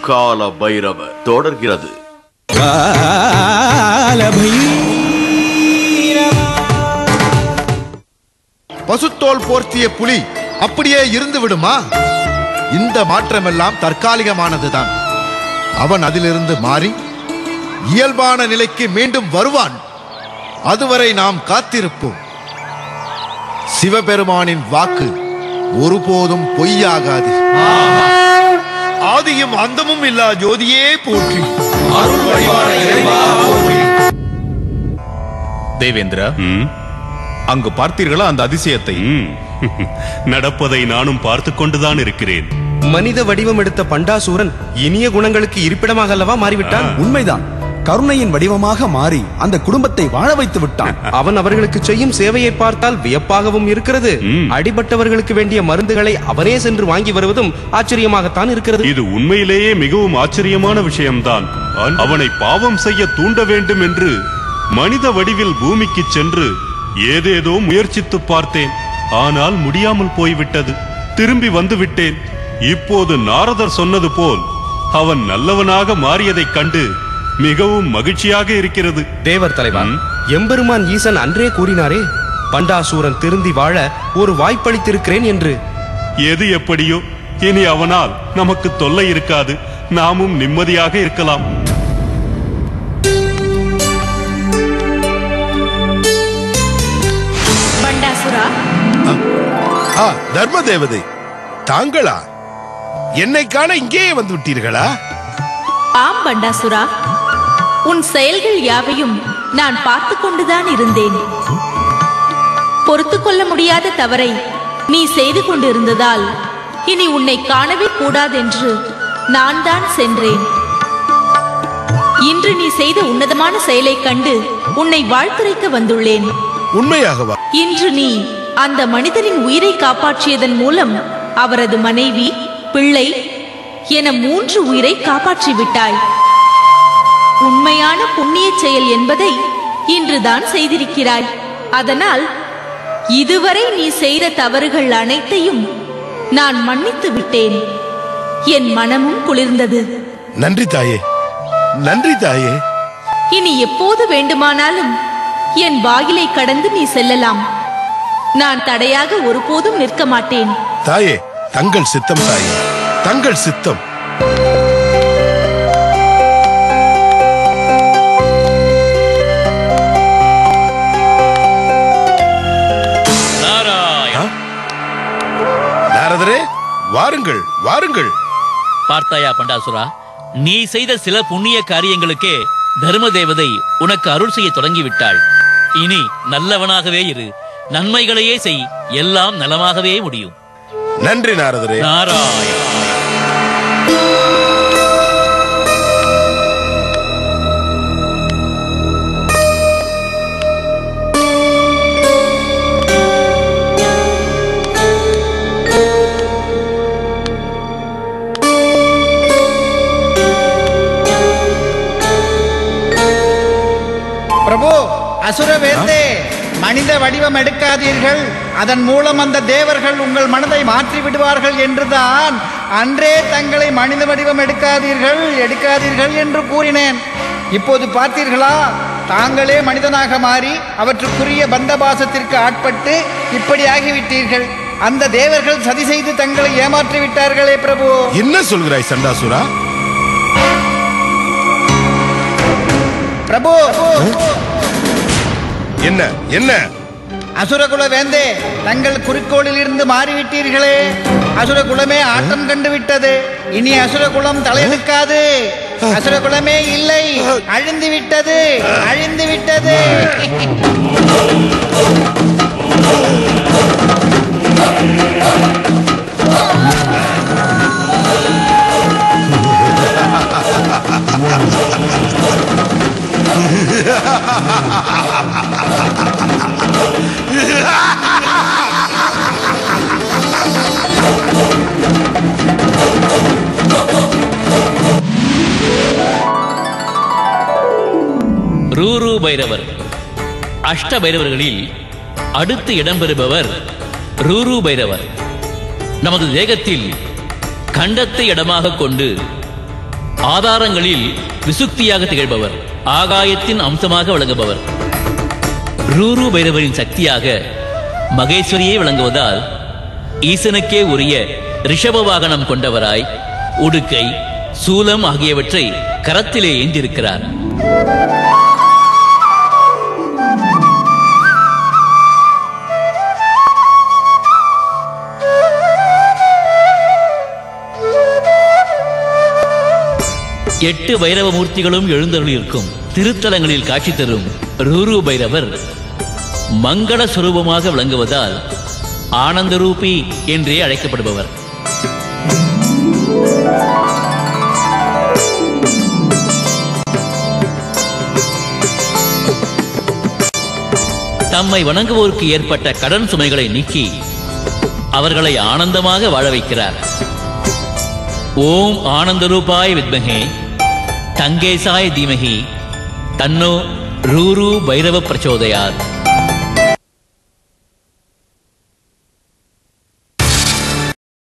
கால பைரவர் தொடர்கிறது. பசுத்தோல் போர்த்திய புலி அப்படியே இருந்து விடுமா? இந்த மாற்றமெல்லாம் தற்காலிகமானதுதான். அவன் அதிலிருந்து மாறி இயல்பான நிலைக்கு மீண்டும் வருவான். அதுவரை நாம் காத்திருப்போம். சிவபெருமானின் வாக்கு ஒருபோதும் பொய்யாகாது. ஆதியும் அந்தமும் இல்லா ஜோதியே போற்றி. தேவேந்திரா, அங்கு பார்த்தீர்களா அந்த அதிசயத்தை? நடப்பதை நானும் பார்த்து கொண்டுதான் இருக்கிறேன். மனித வடிவம் எடுத்த பண்டாசூரன் இனிய குணங்களுக்கு இருப்பிடமாக அல்லவா மாறிவிட்டான். உண்மைதான். கருணையின் வடிவமாக மாறி அந்த குடும்பத்தை வாழ வைத்து விட்டான். அவன் அவர்களுக்கு செய்யும் சேவையை பார்த்தால் வியப்பாகவும் இருக்கிறது. அடிபட்டவர்களுக்கு வேண்டிய மருந்துகளை அவனே சென்று வாங்கி வருவதும் ஆச்சரியமாகத்தான் இருக்கிறது. இது உண்மையிலேயே மிகவும் ஆச்சரியமான விஷயம்தான். அவனை பாவம் செய்ய தூண்ட வேண்டும் என்று மனித வடிவில் பூமிக்கு சென்று ஏதேதோ முயற்சித்து பார்த்தேன். ஆனால் முடியாமல் போய்விட்டது. திரும்பி வந்து விட்டேன். இப்போது நாரதர் சொன்னது போல் அவன் நல்லவனாக மாறியதைக் கண்டு மிகவும் மகிழ்ச்சியாக இருக்கிறது. தேவர் தலைவா, எம்பெருமான் ஈசன் அன்றே கூறினாரே, பண்டாசூரன் திருந்தி வாழ ஒரு வாய்ப்பளித்திருக்கிறேன் என்று. எது எப்படியோ இனி அவனால் நமக்கு தொல்லை இருக்காது. நாமும் நிம்மதியாக இருக்கலாம். பண்டாசுரா, தர்ம தேவதை தாங்களா? என்னை காண இங்கேயே வந்து விட்டீர்களா? ஆம் பண்டாசுரா, உன் செயல்கள் யாவையும் நான் பார்த்து கொண்டுதான் இருந்தேன். பொறுத்து கொள்ள முடியாத தவறை நீ செய்து கொண்டிருந்ததால் இனி உன்னை காணவே கூடாதென்று நான் தான் சென்றேன். இன்று நீ செய்த உன்னதமான செயலை கண்டு உன்னை வாழ்த்துரைக்க வந்துள்ளேன். உண்மையாகவா? இன்று நீ அந்த மனிதரின் உயிரை காப்பாற்றியதன் மூலம் அவரது மனைவி, பிள்ளை என 3 உயிரை காப்பாற்றி விட்டாய். உண்மையான புண்ணிய செயல் என்பதை இன்றுதான் செய்திருக்கிறாய். அதனால் இதுவரை நீ செய்த தவறுகள் அனைத்தையும் நான் மன்னித்து விட்டேன். என் மனமும் குளிர்ந்தது. நன்றி தாயே, நன்றி தாயே. இனி எப்போது வேண்டுமானாலும் என் வாயிலை கடந்து நீ செல்லலாம். நான் தடையாக ஒருபோதும் நிற்க மாட்டேன். தாயே, தங்கள் சித்தம் தாயே, தங்கள் சித்தம். நாரதரே, வாருங்கள் வாருங்கள். பார்த்தாயா பண்டாசுரா, நீ செய்த சில புண்ணிய காரியங்களுக்கே தர்ம தேவதை உனக்கு அருள் செய்ய தொடங்கிவிட்டாள். இனி நல்லவனாகவே இரு, நன்மைகளையே செய், எல்லாம் நலமாகவே முடியும். நன்றி நாரதரே. நாராயண. பிரபு, அசுரவேந்தே, மனித வடிவம் எடுக்காதீர்கள், அதன் மூலம் அந்த தேவர்கள் உங்கள் மனதை மாற்றி விடுவார்கள் என்றுதான் அன்றே தங்களை மனித வடிவம் எடுக்காதீர்கள் என்று கூறினேன். இப்போது பார்த்தீர்களா, தாங்களே மனிதனாக மாறி அவற்றுக்குரிய பந்தபாசத்திற்கு ஆட்பட்டு இப்படி ஆகிவிட்டீர்கள். அந்த தேவர்கள் சதி செய்து தங்களை ஏமாற்றி விட்டார்களே பிரபு. என்ன சொல்கிறாய் சண்டாசுரா? பிரபு, என்ன என்ன? அசுரகுல வேந்தே, தங்கள் குறிக்கோளில் இருந்து மாறிவிட்டீர்களே. அசுரகுலமே ஆட்டம் கண்டு விட்டது. இனி அசுரகுலம் தலையெடுக்காது. அசுரகுலமே இல்லை, அழிந்து விட்டது, அழிந்து விட்டது. ரூரு பைரவர். அஷ்ட பைரவர்களில் அடுத்து இடம்பெறுபவர் ரூரு பைரவர். நமது தேகத்தில் கண்டத்தை இடமாக கொண்டு ஆதாரங்களில் விசுக்தியாக திகழ்பவர், ஆகாயத்தின் அம்சமாக விளங்குபவர். ரூரு பைரவரின் சக்தியாக மகேஸ்வரியே விளங்குவதால் ஈசனுக்கே உரிய ரிஷப வாகனம் கொண்டவராய் உடுக்கை, சூலம் ஆகியவற்றை கரத்திலே ஏந்திருக்கிறார். எட்டு பைரவ மூர்த்திகளும் எழுந்தருளிருக்கும் திருத்தலங்களில் காட்சி தரும் ரூரு பைரவர் மங்கள சுரூபமாக விளங்குவதால் ஆனந்த ரூபி என்றே அழைக்கப்படுபவர். தம்மை வணங்குவோருக்கு ஏற்பட்ட கடன் சுமைகளை நீக்கி அவர்களை ஆனந்தமாக வாழ வைக்கிறார். ஓம் ஆனந்த ரூபாய் வித்மஹே தங்கேசாய் தீமஹி தன்னோ ரூரு பைரவ பிரச்சோதயாத்.